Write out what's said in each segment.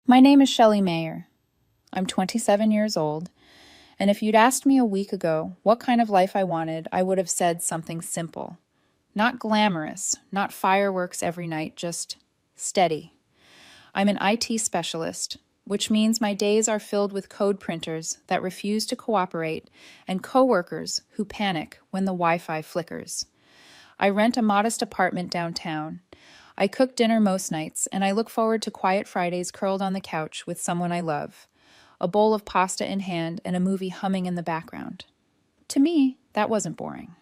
My name is Shelley Mayer. I'm 27 years old, and if you'd asked me a week ago what kind of life I wanted, I would have said something simple. Not glamorous, not fireworks every night, just steady. I'm an IT specialist, which means my days are filled with code printers that refuse to cooperate and coworkers who panic when the Wi-Fi flickers. I rent a modest apartment downtown. I cook dinner most nights, and I look forward to quiet Fridays curled on the couch with someone I love, a bowl of pasta in hand and a movie humming in the background. To me, that wasn't boring.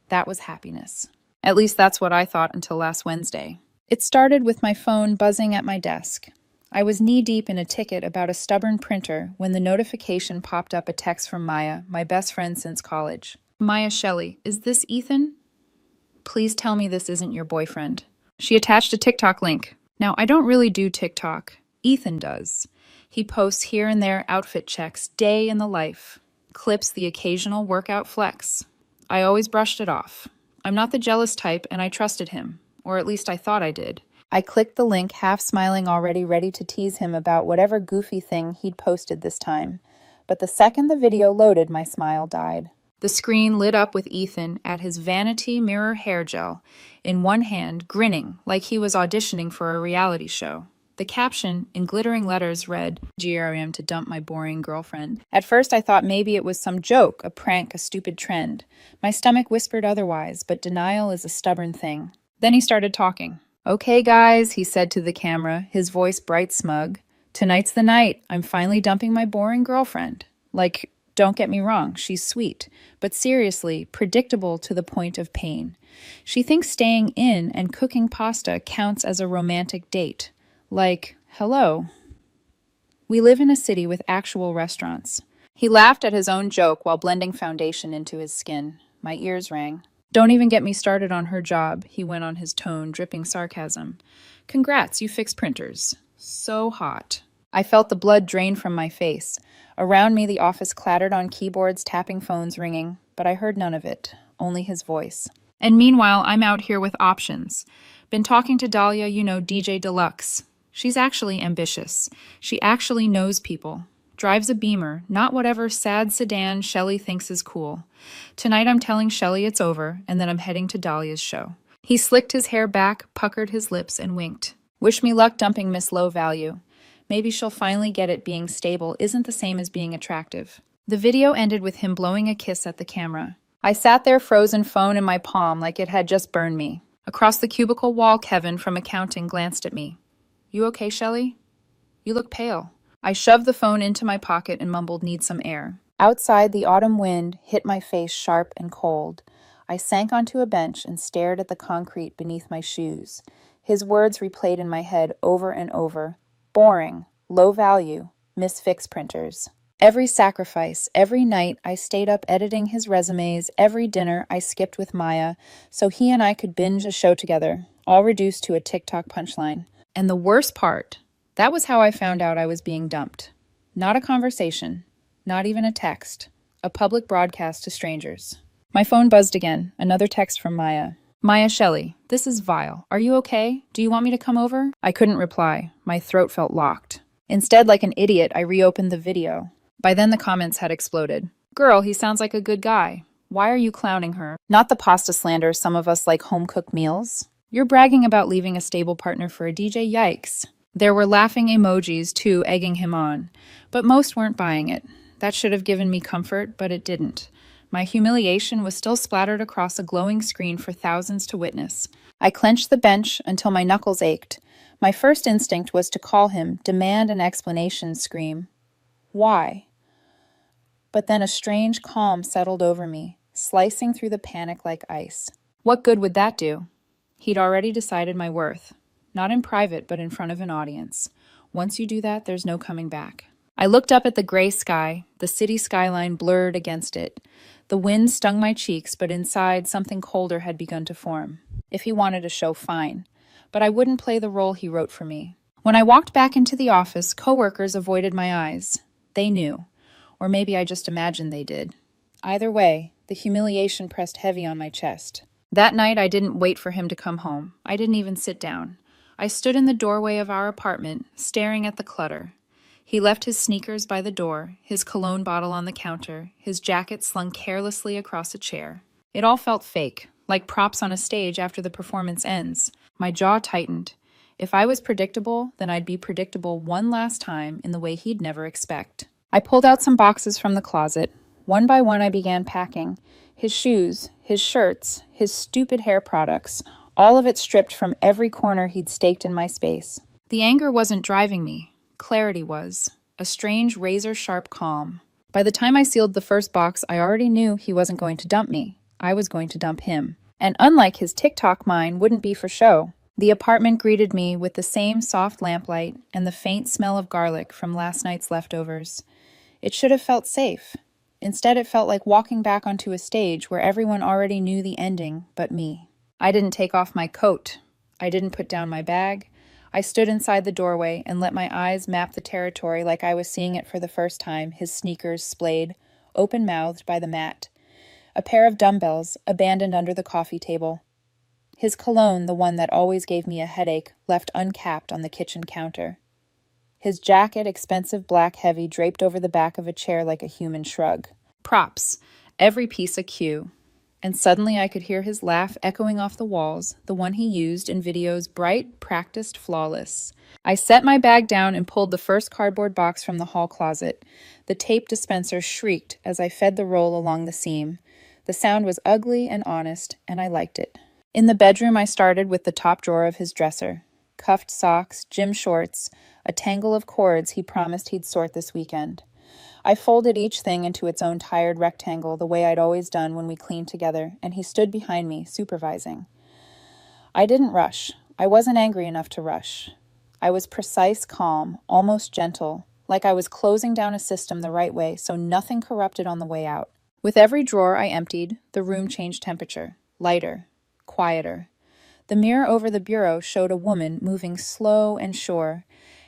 That was happiness. At least that's what I thought until last Wednesday. It started with my phone buzzing at my desk. I was knee-deep in a ticket about a stubborn printer when the notification popped up a text from Maya, my best friend since college. Maya Shelley, is this Ethan? Please tell me this isn't your boyfriend. She attached a TikTok link. Now, I don't really do TikTok. Ethan does. He posts here and there outfit checks, day in the life, clips the occasional workout flex. I always brushed it off. I'm not the jealous type, and I trusted him, or at least I thought I did. I clicked the link, half smiling, already ready to tease him about whatever goofy thing he'd posted this time. But the second the video loaded, my smile died. The screen lit up with Ethan at his vanity mirror hair gel, in one hand, grinning like he was auditioning for a reality show. The caption, in glittering letters, read, "GRM to dump my boring girlfriend." At first I thought maybe it was some joke, a prank, a stupid trend. My stomach whispered otherwise, but denial is a stubborn thing. Then he started talking. "Okay, guys," he said to the camera, his voice bright smug. "Tonight's the night. I'm finally dumping my boring girlfriend." Like, don't get me wrong, she's sweet, but seriously, predictable to the point of pain. She thinks staying in and cooking pasta counts as a romantic date. Like, hello. We live in a city with actual restaurants. He laughed at his own joke while blending foundation into his skin. My ears rang. "Don't even get me started on her job," he went on, his tone dripping sarcasm. "Congrats, you fix printers. So hot." I felt the blood drain from my face. Around me, the office clattered on keyboards, tapping phones, ringing, but I heard none of it, only his voice. And meanwhile, I'm out here with options. Been talking to Dahlia, DJ Deluxe. She's actually ambitious. She actually knows people. Drives a Beamer, not whatever sad sedan Shelley thinks is cool. Tonight I'm telling Shelley it's over, and then I'm heading to Dahlia's show. He slicked his hair back, puckered his lips, and winked. Wish me luck dumping Miss Low Value. Maybe she'll finally get it being stable isn't the same as being attractive. The video ended with him blowing a kiss at the camera. I sat there, frozen, phone in my palm like it had just burned me. Across the cubicle wall, Kevin from accounting glanced at me. "You okay, Shelley? You look pale." I shoved the phone into my pocket and mumbled, "Need some air." Outside, the autumn wind hit my face sharp and cold. I sank onto a bench and stared at the concrete beneath my shoes. His words replayed in my head over and over. Boring, low value, misfix printers. Every sacrifice, every night I stayed up editing his resumes, every dinner I skipped with Maya, so he and I could binge a show together, all reduced to a TikTok punchline. And the worst part, that was how I found out I was being dumped. Not a conversation, not even a text, a public broadcast to strangers. My phone buzzed again, another text from Maya. "Maya Shelley, this is vile. Are you okay? Do you want me to come over?" I couldn't reply. My throat felt locked. Instead, like an idiot, I reopened the video. By then the comments had exploded. "Girl, he sounds like a good guy. Why are you clowning her? Not the pasta slander some of us like home-cooked meals. You're bragging about leaving a stable partner for a DJ, yikes." There were laughing emojis, too, egging him on. But most weren't buying it. That should have given me comfort, but it didn't. My humiliation was still splattered across a glowing screen for thousands to witness. I clenched the bench until my knuckles ached. My first instinct was to call him, demand an explanation, scream. Why? But then a strange calm settled over me, slicing through the panic like ice. What good would that do? He'd already decided my worth. Not in private, but in front of an audience. Once you do that, there's no coming back. I looked up at the gray sky, the city skyline blurred against it. The wind stung my cheeks, but inside something colder had begun to form. If he wanted a show, fine. But I wouldn't play the role he wrote for me. When I walked back into the office, coworkers avoided my eyes. They knew. Or maybe I just imagined they did. Either way, the humiliation pressed heavy on my chest. That night, I didn't wait for him to come home. I didn't even sit down. I stood in the doorway of our apartment, staring at the clutter. He left his sneakers by the door, his cologne bottle on the counter, his jacket slung carelessly across a chair. It all felt fake, like props on a stage after the performance ends. My jaw tightened. If I was predictable, then I'd be predictable one last time in the way he'd never expect. I pulled out some boxes from the closet. One by one I began packing. His shoes, his shirts, his stupid hair products, all of it stripped from every corner he'd staked in my space. The anger wasn't driving me. Clarity was. A strange razor-sharp calm. By the time I sealed the first box, I already knew he wasn't going to dump me. I was going to dump him. And unlike his TikTok, mine wouldn't be for show. The apartment greeted me with the same soft lamplight and the faint smell of garlic from last night's leftovers. It should have felt safe. Instead, it felt like walking back onto a stage where everyone already knew the ending but me. I didn't take off my coat. I didn't put down my bag. I stood inside the doorway and let my eyes map the territory like I was seeing it for the first time, his sneakers splayed, open-mouthed by the mat. A pair of dumbbells abandoned under the coffee table. His cologne, the one that always gave me a headache, left uncapped on the kitchen counter. His jacket, expensive black heavy, draped over the back of a chair like a human shrug. Props, every piece a cue. And suddenly I could hear his laugh echoing off the walls, the one he used in videos bright, practiced, flawless. I set my bag down and pulled the first cardboard box from the hall closet. The tape dispenser shrieked as I fed the roll along the seam. The sound was ugly and honest, and I liked it. In the bedroom, I started with the top drawer of his dresser. Cuffed socks, gym shorts, a tangle of cords he promised he'd sort this weekend. I folded each thing into its own tired rectangle the way I'd always done when we cleaned together, and he stood behind me, supervising. I didn't rush. I wasn't angry enough to rush. I was precise, calm, almost gentle, like I was closing down a system the right way so nothing corrupted on the way out. With every drawer I emptied, the room changed temperature, lighter, quieter. The mirror over the bureau showed a woman moving slow and sure,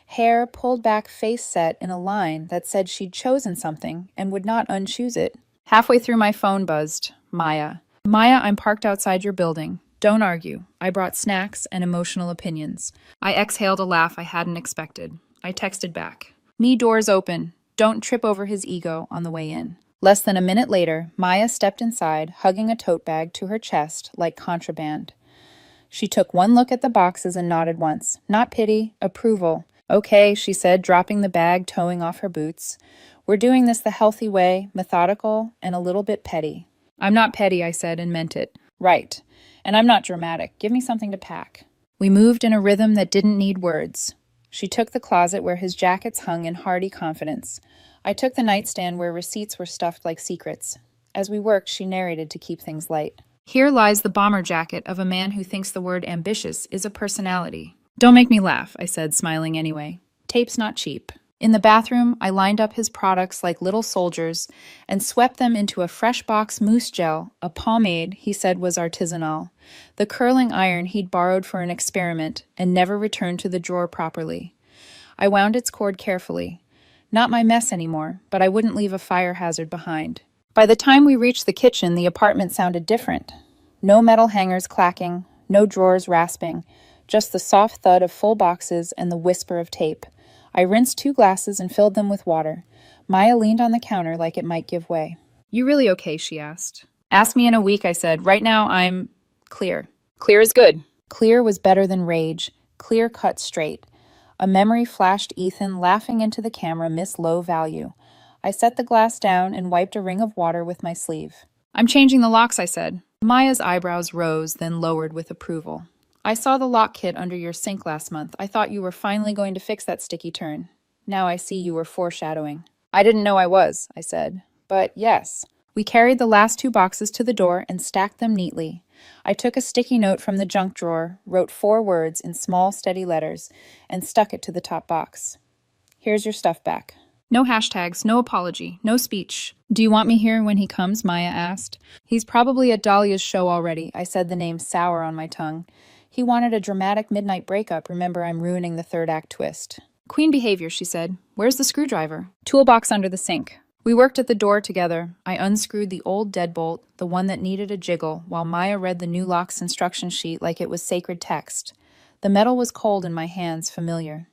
hair pulled back, face set in a line that said she'd chosen something and would not unchoose it. Halfway through, my phone buzzed. Maya. Maya, I'm parked outside your building. Don't argue. I brought snacks and emotional opinions. I exhaled a laugh I hadn't expected. I texted back. Me, doors open. Don't trip over his ego on the way in. Less than a minute later, Maya stepped inside, hugging a tote bag to her chest like contraband. She took one look at the boxes and nodded once. Not pity, approval. Okay, she said, dropping the bag, toeing off her boots. We're doing this the healthy way, methodical, and a little bit petty. I'm not petty, I said, and meant it. Right. And I'm not dramatic. Give me something to pack. We moved in a rhythm that didn't need words. She took the closet where his jackets hung in hearty confidence. I took the nightstand where receipts were stuffed like secrets. As we worked, she narrated to keep things light. Here lies the bomber jacket of a man who thinks the word ambitious is a personality. Don't make me laugh, I said, smiling anyway. Tape's not cheap. In the bathroom, I lined up his products like little soldiers and swept them into a fresh box mousse gel, a pomade he said was artisanal, the curling iron he'd borrowed for an experiment and never returned to the drawer properly. I wound its cord carefully. Not my mess anymore, but I wouldn't leave a fire hazard behind. By the time we reached the kitchen, the apartment sounded different. No metal hangers clacking, no drawers rasping, just the soft thud of full boxes and the whisper of tape. I rinsed 2 glasses and filled them with water. Maya leaned on the counter like it might give way. You really okay? She asked. Ask me in a week, I said. Right now, I'm clear. Clear is good. Clear was better than rage. Clear cut straight. A memory flashed Ethan laughing into the camera, Miss Low Value. I set the glass down and wiped a ring of water with my sleeve. I'm changing the locks, I said. Maya's eyebrows rose, then lowered with approval. I saw the lock kit under your sink last month. I thought you were finally going to fix that sticky turn. Now I see you were foreshadowing. I didn't know I was, I said. But yes. We carried the last 2 boxes to the door and stacked them neatly. I took a sticky note from the junk drawer, wrote 4 words in small, steady letters, and stuck it to the top box. Here's your stuff back. No hashtags, no apology, no speech. Do you want me here when he comes? Maya asked. He's probably at Dahlia's show already. I said the name sour on my tongue. He wanted a dramatic midnight breakup. Remember, I'm ruining the 3rd act twist. Queen behavior, she said. Where's the screwdriver? Toolbox under the sink. We worked at the door together. I unscrewed the old deadbolt, the one that needed a jiggle, while Maya read the new lock's instruction sheet like it was sacred text. The metal was cold in my hands, familiar.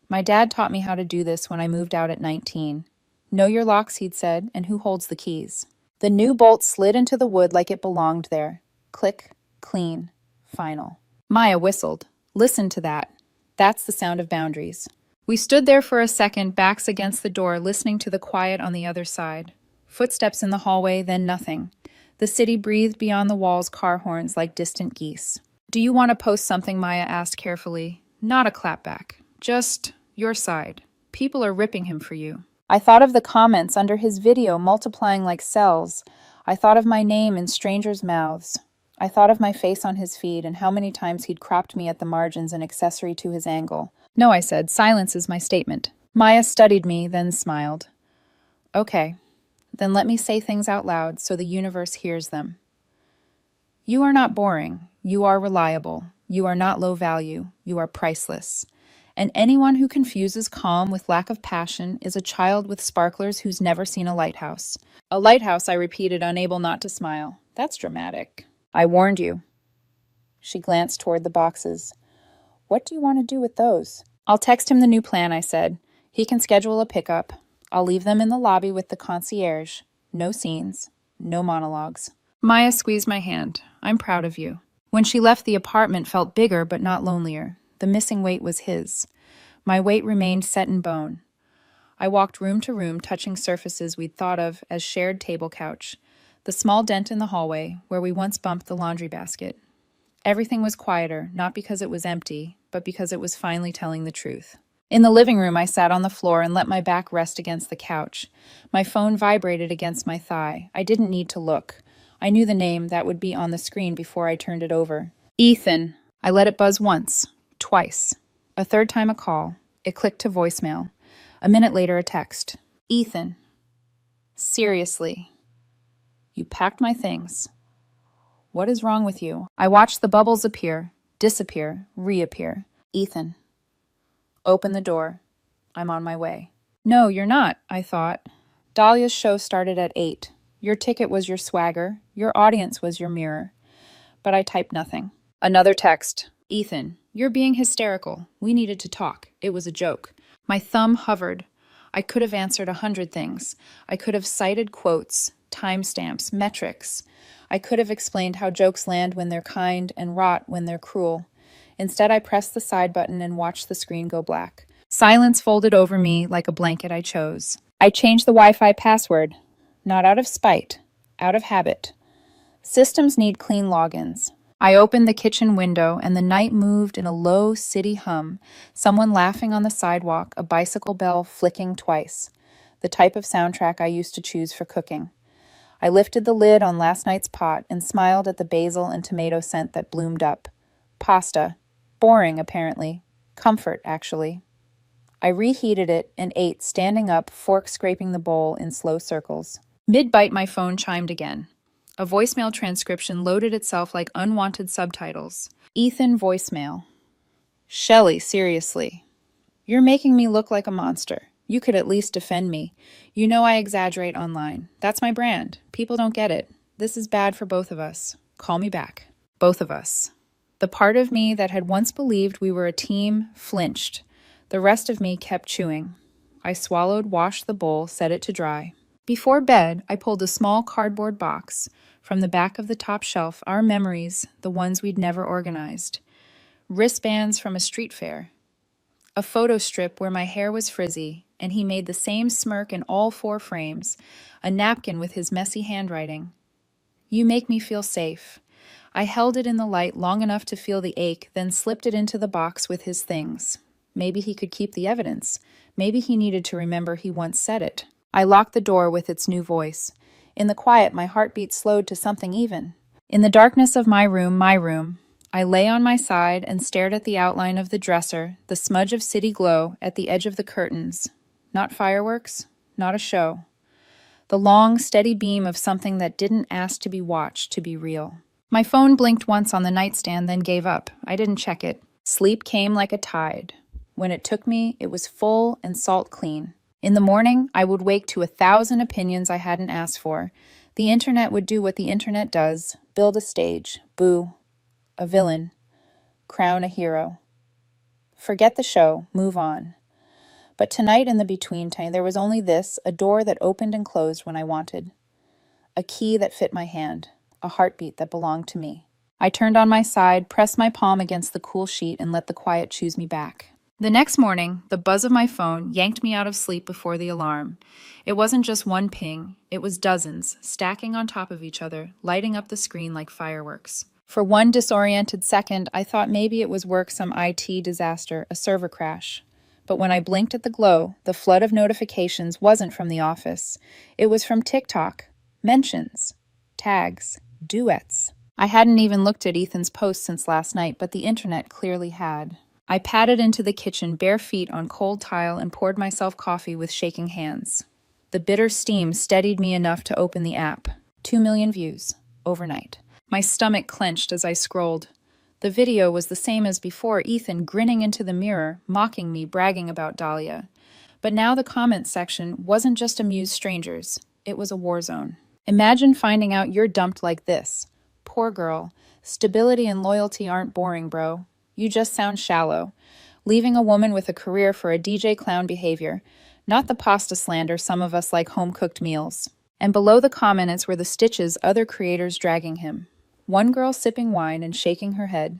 My dad taught me how to do this when I moved out at 19. Know your locks, he'd said, and who holds the keys. The new bolt slid into the wood like it belonged there. Click, clean, final. Maya whistled. Listen to that. That's the sound of boundaries. We stood there for a second, backs against the door, listening to the quiet on the other side. Footsteps in the hallway, then nothing. The city breathed beyond the walls' car horns like distant geese. Do you want to post something, Maya asked carefully. Not a clapback. Just your side. People are ripping him for you. I thought of the comments under his video multiplying like cells. I thought of my name in strangers' mouths. I thought of my face on his feed and how many times he'd cropped me at the margins an accessory to his angle. No, I said, silence is my statement. Maya studied me, then smiled. Okay, then let me say things out loud so the universe hears them. You are not boring. You are reliable. You are not low value. You are priceless. And anyone who confuses calm with lack of passion is a child with sparklers who's never seen a lighthouse. A lighthouse, I repeated, unable not to smile. That's dramatic. I warned you. She glanced toward the boxes. What do you want to do with those? I'll text him the new plan, I said. He can schedule a pickup. I'll leave them in the lobby with the concierge. No scenes. No monologues. Maya squeezed my hand. I'm proud of you. When she left, the apartment felt bigger but not lonelier. The missing weight was his. My weight remained set in bone. I walked room to room, touching surfaces we'd thought of as shared table couch. The small dent in the hallway, where we once bumped the laundry basket. Everything was quieter, not because it was empty, but because it was finally telling the truth. In the living room, I sat on the floor and let my back rest against the couch. My phone vibrated against my thigh. I didn't need to look. I knew the name that would be on the screen before I turned it over. Ethan. I let it buzz once, twice. A third time a call. It clicked to voicemail. A minute later, a text. Ethan. Seriously. You packed my things. What is wrong with you? I watched the bubbles appear, disappear, reappear. Ethan. Open the door. I'm on my way. No, you're not, I thought. Dahlia's show started at 8. Your ticket was your swagger. Your audience was your mirror. But I typed nothing. Another text. Ethan, you're being hysterical. We needed to talk. It was a joke. My thumb hovered. I could have answered 100 things. I could have cited quotes, timestamps, metrics. I could have explained how jokes land when they're kind and rot when they're cruel. Instead, I pressed the side button and watched the screen go black. Silence folded over me like a blanket I chose. I changed the Wi-Fi password. Not out of spite, out of habit. Systems need clean logins. I opened the kitchen window and the night moved in a low city hum, someone laughing on the sidewalk, a bicycle bell flicking twice, the type of soundtrack I used to choose for cooking. I lifted the lid on last night's pot and smiled at the basil and tomato scent that bloomed up. Pasta. Boring, apparently. Comfort, actually. I reheated it and ate, standing up, fork scraping the bowl in slow circles. Mid-bite, my phone chimed again. A voicemail transcription loaded itself like unwanted subtitles. Ethan voicemail. Shelley, seriously. You're making me look like a monster. You could at least defend me. You know I exaggerate online. That's my brand. People don't get it. This is bad for both of us. Call me back. Both of us. The part of me that had once believed we were a team flinched. The rest of me kept chewing. I swallowed, washed the bowl, set it to dry. Before bed, I pulled a small cardboard box. From the back of the top shelf, our memories, the ones we'd never organized. Wristbands from a street fair. A photo strip where my hair was frizzy, and he made the same smirk in all 4 frames. A napkin with his messy handwriting. You make me feel safe. I held it in the light long enough to feel the ache, then slipped it into the box with his things. Maybe he could keep the evidence. Maybe he needed to remember he once said it. I locked the door with its new voice. In the quiet, my heartbeat slowed to something even. In the darkness of my room, I lay on my side and stared at the outline of the dresser, the smudge of city glow at the edge of the curtains. Not fireworks, not a show. The long, steady beam of something that didn't ask to be watched, to be real. My phone blinked once on the nightstand, then gave up. I didn't check it. Sleep came like a tide. When it took me, it was full and salt clean. In the morning, I would wake to 1,000 opinions I hadn't asked for. The internet would do what the internet does, build a stage, boo, a villain. crown a hero. Forget the show, move on. But tonight in the between time, there was only this, a door that opened and closed when I wanted. A key that fit my hand, a heartbeat that belonged to me. I turned on my side, pressed my palm against the cool sheet, and let the quiet choose me back. The next morning, the buzz of my phone yanked me out of sleep before the alarm. It wasn't just one ping, it was dozens, stacking on top of each other, lighting up the screen like fireworks. For one disoriented second, I thought maybe it was work, some IT disaster, a server crash. But when I blinked at the glow, the flood of notifications wasn't from the office. It was from TikTok. Mentions. Tags. Duets. I hadn't even looked at Ethan's post since last night, but the internet clearly had. I padded into the kitchen, bare feet on cold tile, and poured myself coffee with shaking hands. The bitter steam steadied me enough to open the app. 2 million views. Overnight. My stomach clenched as I scrolled. The video was the same as before, Ethan grinning into the mirror, mocking me, bragging about Dahlia. But now the comments section wasn't just amused strangers. It was a war zone. Imagine finding out you're dumped like this. Poor girl. Stability and loyalty aren't boring, bro. You just sound shallow. Leaving a woman with a career for a DJ clown behavior. Not the pasta slander some of us like home-cooked meals. And below the comments were the stitches other creators dragging him. One girl sipping wine and shaking her head.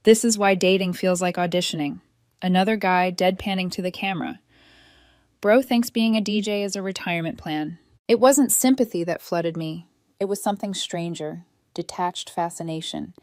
This is why dating feels like auditioning. Another guy deadpanning to the camera. Bro thinks being a DJ is a retirement plan. It wasn't sympathy that flooded me. It was something stranger. Detached fascination.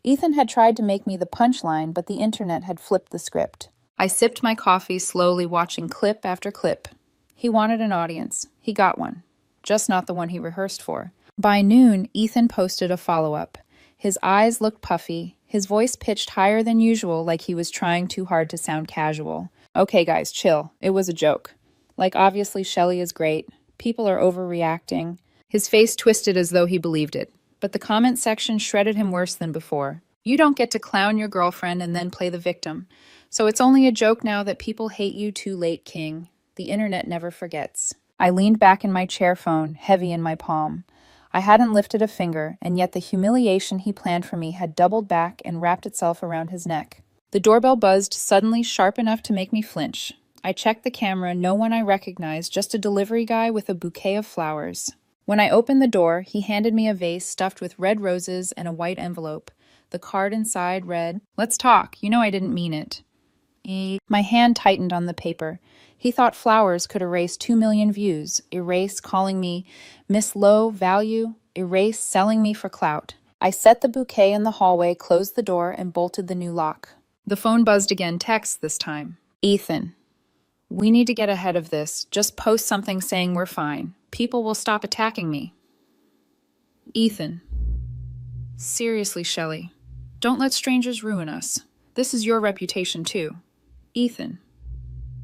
Ethan had tried to make me the punchline, but the internet had flipped the script. I sipped my coffee, slowly watching clip after clip. He wanted an audience. He got one. Just not the one he rehearsed for. By noon, Ethan posted a follow-up. His eyes looked puffy, his voice pitched higher than usual like he was trying too hard to sound casual. Okay guys, chill. It was a joke. Like obviously Shelley is great. People are overreacting. His face twisted as though he believed it. But the comment section shredded him worse than before. You don't get to clown your girlfriend and then play the victim. So it's only a joke now that people hate you too late, King. The internet never forgets. I leaned back in my chair phone, heavy in my palm. I hadn't lifted a finger, and yet the humiliation he planned for me had doubled back and wrapped itself around his neck. The doorbell buzzed, suddenly sharp enough to make me flinch. I checked the camera, no one I recognized, just a delivery guy with a bouquet of flowers. When I opened the door, he handed me a vase stuffed with red roses and a white envelope. The card inside read, "Let's talk. You know I didn't mean it." My hand tightened on the paper. He thought flowers could erase 2 million views, erase calling me Miss Low Value, erase selling me for clout. I set the bouquet in the hallway, closed the door, and bolted the new lock. The phone buzzed again, text this time. Ethan, we need to get ahead of this. Just post something saying we're fine. People will stop attacking me. Ethan. Seriously, Shelley. Don't let strangers ruin us. This is your reputation too. Ethan.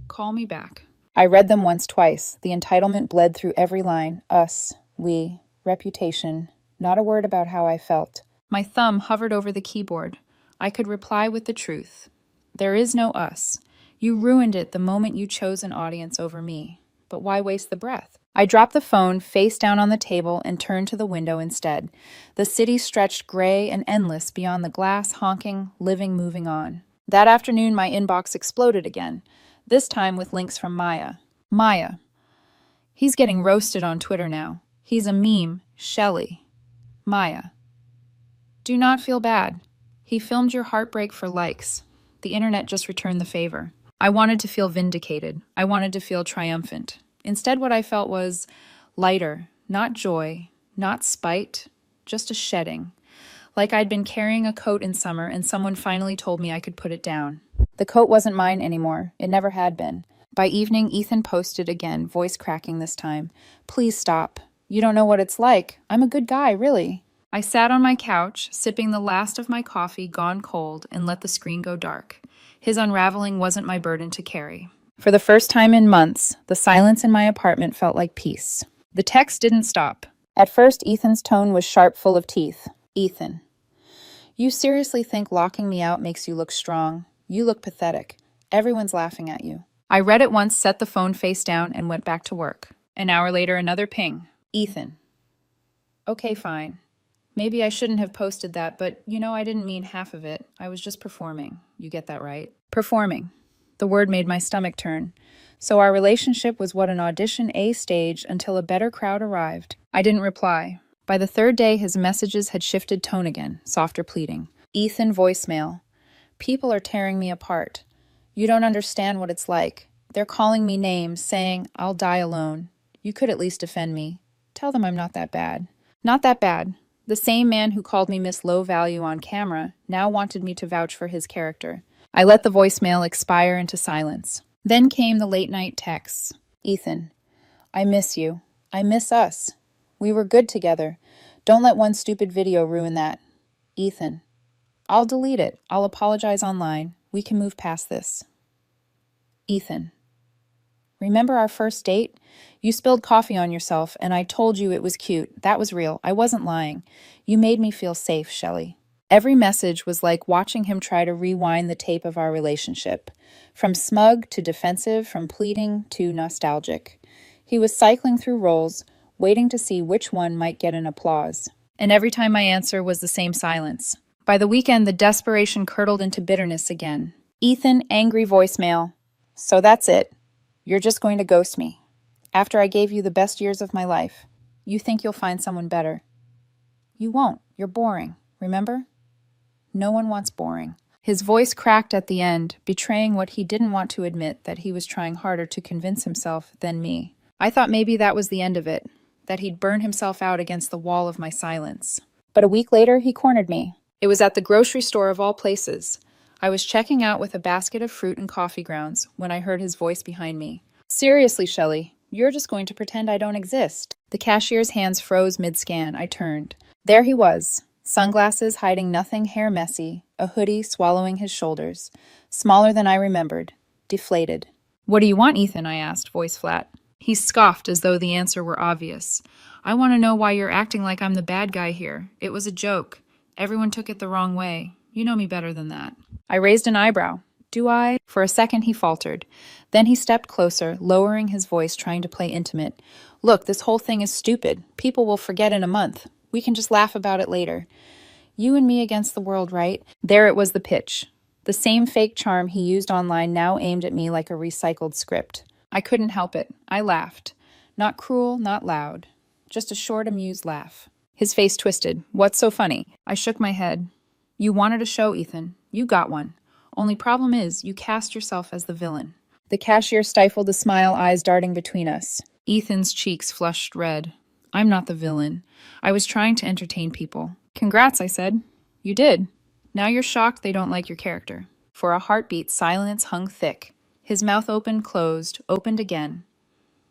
Call me back. I read them once, twice. The entitlement bled through every line. Us, we, reputation. Not a word about how I felt. My thumb hovered over the keyboard. I could reply with the truth. There is no us. You ruined it the moment you chose an audience over me. But why waste the breath? I dropped the phone face down on the table and turned to the window instead. The city stretched gray and endless beyond the glass, honking, living, moving on. That afternoon, my inbox exploded again. This time with links from Maya. Maya. He's getting roasted on Twitter now. He's a meme. Shelley. Maya. Do not feel bad. He filmed your heartbreak for likes. The internet just returned the favor. I wanted to feel vindicated. I wanted to feel triumphant. Instead, what I felt was lighter, not joy, not spite, just a shedding. Like I'd been carrying a coat in summer and someone finally told me I could put it down. The coat wasn't mine anymore. It never had been. By evening, Ethan posted again, voice cracking this time. Please stop. You don't know what it's like. I'm a good guy, really. I sat on my couch, sipping the last of my coffee gone cold, and let the screen go dark. His unraveling wasn't my burden to carry. For the first time in months, the silence in my apartment felt like peace. The text didn't stop. At first, Ethan's tone was sharp, full of teeth. Ethan. You seriously think locking me out makes you look strong? You look pathetic. Everyone's laughing at you. I read it once, set the phone face down, and went back to work. An hour later, another ping. Ethan. Okay, fine. Maybe I shouldn't have posted that, but I didn't mean half of it. I was just performing. You get that right? Performing. The word made my stomach turn. So our relationship was what an audition A stage until a better crowd arrived. I didn't reply. By the third day, his messages had shifted tone again, softer pleading. Ethan voicemail. People are tearing me apart. You don't understand what it's like. They're calling me names, saying, I'll die alone. You could at least defend me. Tell them I'm not that bad. Not that bad. The same man who called me Miss Low Value on camera now wanted me to vouch for his character. I let the voicemail expire into silence. Then came the late-night texts. Ethan, I miss you. I miss us. We were good together. Don't let one stupid video ruin that. Ethan, I'll delete it. I'll apologize online. We can move past this. Ethan, remember our first date? You spilled coffee on yourself, and I told you it was cute. That was real. I wasn't lying. You made me feel safe, Shelley. Every message was like watching him try to rewind the tape of our relationship. From smug to defensive, from pleading to nostalgic. He was cycling through roles, waiting to see which one might get an applause. And every time my answer was the same silence. By the weekend, the desperation curdled into bitterness again. Ethan, angry voicemail. So that's it. You're just going to ghost me. After I gave you the best years of my life. You think you'll find someone better. You won't. You're boring. Remember? No one wants boring. His voice cracked at the end, betraying what he didn't want to admit, that he was trying harder to convince himself than me. I thought maybe that was the end of it, that he'd burn himself out against the wall of my silence. But a week later, he cornered me. It was at the grocery store of all places. I was checking out with a basket of fruit and coffee grounds when I heard his voice behind me. Seriously, Shelley, you're just going to pretend I don't exist. The cashier's hands froze mid-scan. I turned. There he was. Sunglasses hiding nothing, hair messy, a hoodie swallowing his shoulders. Smaller than I remembered. Deflated. What do you want, Ethan? I asked, voice flat. He scoffed as though the answer were obvious. I want to know why you're acting like I'm the bad guy here. It was a joke. Everyone took it the wrong way. You know me better than that. I raised an eyebrow. Do I? For a second he faltered. Then he stepped closer, lowering his voice, trying to play intimate. Look, this whole thing is stupid. People will forget in a month. We can just laugh about it later. You and me against the world, right? There it was, the pitch. The same fake charm he used online now aimed at me like a recycled script. I couldn't help it. I laughed. Not cruel, not loud. Just a short, amused laugh. His face twisted. What's so funny? I shook my head. You wanted a show, Ethan. You got one. Only problem is, you cast yourself as the villain. The cashier stifled a smile, eyes darting between us. Ethan's cheeks flushed red. I'm not the villain. I was trying to entertain people. Congrats, I said. You did. Now you're shocked they don't like your character. For a heartbeat, silence hung thick. His mouth opened, closed, opened again.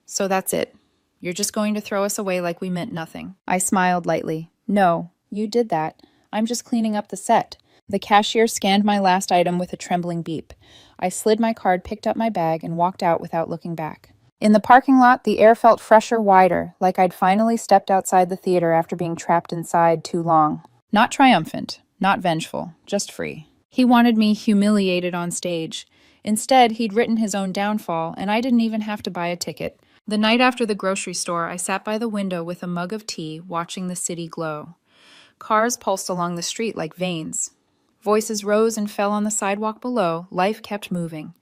So that's it. You're just going to throw us away like we meant nothing. I smiled lightly. No, you did that. I'm just cleaning up the set. The cashier scanned my last item with a trembling beep. I slid my card, picked up my bag, and walked out without looking back. In the parking lot, the air felt fresher, wider, like I'd finally stepped outside the theater after being trapped inside too long. Not triumphant, not vengeful, just free. He wanted me humiliated on stage. Instead, he'd written his own downfall, and I didn't even have to buy a ticket. The night after the grocery store, I sat by the window with a mug of tea, watching the city glow. Cars pulsed along the street like veins. Voices rose and fell on the sidewalk below. Life kept moving.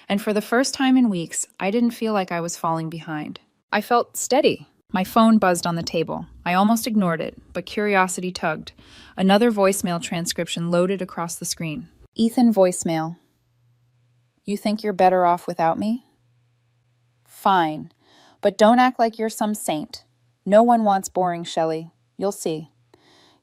And for the first time in weeks, I didn't feel like I was falling behind. I felt steady. My phone buzzed on the table. I almost ignored it, but curiosity tugged. Another voicemail transcription loaded across the screen. Ethan voicemail. You think you're better off without me? Fine. But don't act like you're some saint. No one wants boring, Shelley. You'll see.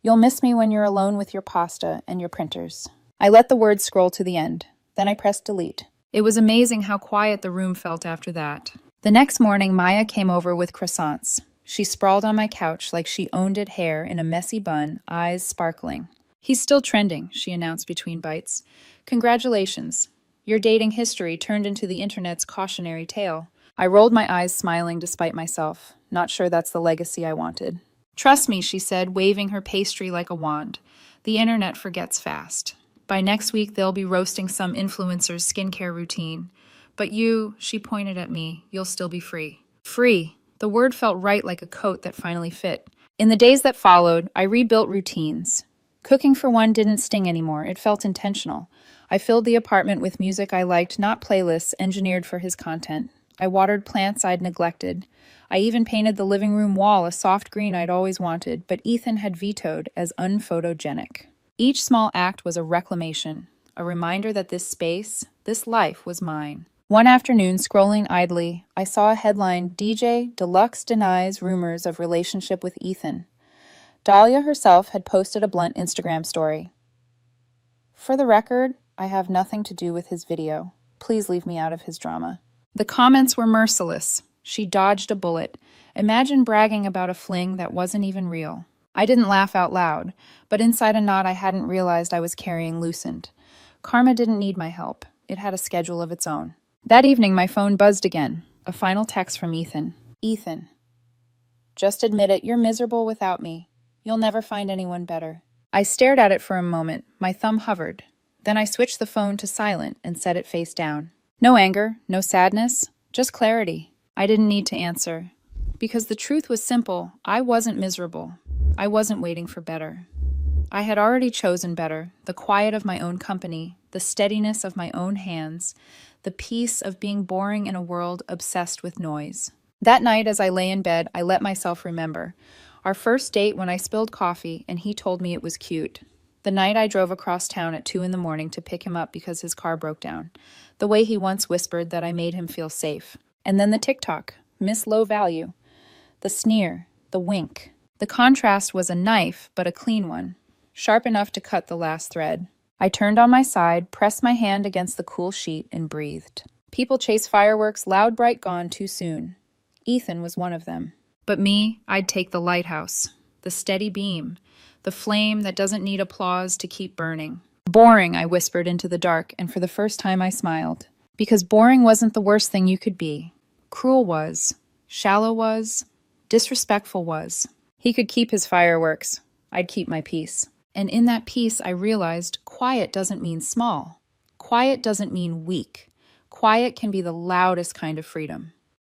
You'll miss me when you're alone with your pasta and your printers. I let the words scroll to the end. Then I pressed delete. It was amazing how quiet the room felt after that. The next morning, Maya came over with croissants. She sprawled on my couch like she owned it, hair in a messy bun, eyes sparkling. He's still trending, she announced between bites. Congratulations. Your dating history turned into the internet's cautionary tale. I rolled my eyes, smiling despite myself. Not sure that's the legacy I wanted. Trust me, she said, waving her pastry like a wand. The internet forgets fast. By next week, they'll be roasting some influencer's skincare routine. But you, she pointed at me, you'll still be free. Free. The word felt right, like a coat that finally fit. In the days that followed, I rebuilt routines. Cooking for one didn't sting anymore, it felt intentional. I filled the apartment with music I liked, not playlists engineered for his content. I watered plants I'd neglected. I even painted the living room wall a soft green I'd always wanted, but Ethan had vetoed as unphotogenic. Each small act was a reclamation, a reminder that this space, this life was mine. One afternoon, scrolling idly, I saw a headline, DJ Deluxe denies rumors of relationship with Ethan. Dahlia herself had posted a blunt Instagram story. For the record, I have nothing to do with his video. Please leave me out of his drama. The comments were merciless. She dodged a bullet. Imagine bragging about a fling that wasn't even real. I didn't laugh out loud, but inside a knot I hadn't realized I was carrying loosened. Karma didn't need my help. It had a schedule of its own. That evening, my phone buzzed again. A final text from Ethan. Ethan, just admit it, you're miserable without me. You'll never find anyone better. I stared at it for a moment. My thumb hovered. Then I switched the phone to silent and set it face down. No anger, no sadness, just clarity. I didn't need to answer. Because the truth was simple. I wasn't miserable. I wasn't waiting for better. I had already chosen better, the quiet of my own company, the steadiness of my own hands, the peace of being boring in a world obsessed with noise. That night, as I lay in bed, I let myself remember. Our first date when I spilled coffee and he told me it was cute. The night I drove across town at 2 a.m. to pick him up because his car broke down. The way he once whispered that I made him feel safe. And then the TikTok, Miss Low Value. The sneer, the wink. The contrast was a knife, but a clean one. Sharp enough to cut the last thread. I turned on my side, pressed my hand against the cool sheet, and breathed. People chase fireworks, loud, bright, gone too soon. Ethan was one of them. But me, I'd take the lighthouse, the steady beam, the flame that doesn't need applause to keep burning. Boring, I whispered into the dark, and for the first time I smiled. Because boring wasn't the worst thing you could be. Cruel was. Shallow was. Disrespectful was. He could keep his fireworks. I'd keep my peace. And in that peace, I realized quiet doesn't mean small. Quiet doesn't mean weak. Quiet can be the loudest kind of freedom.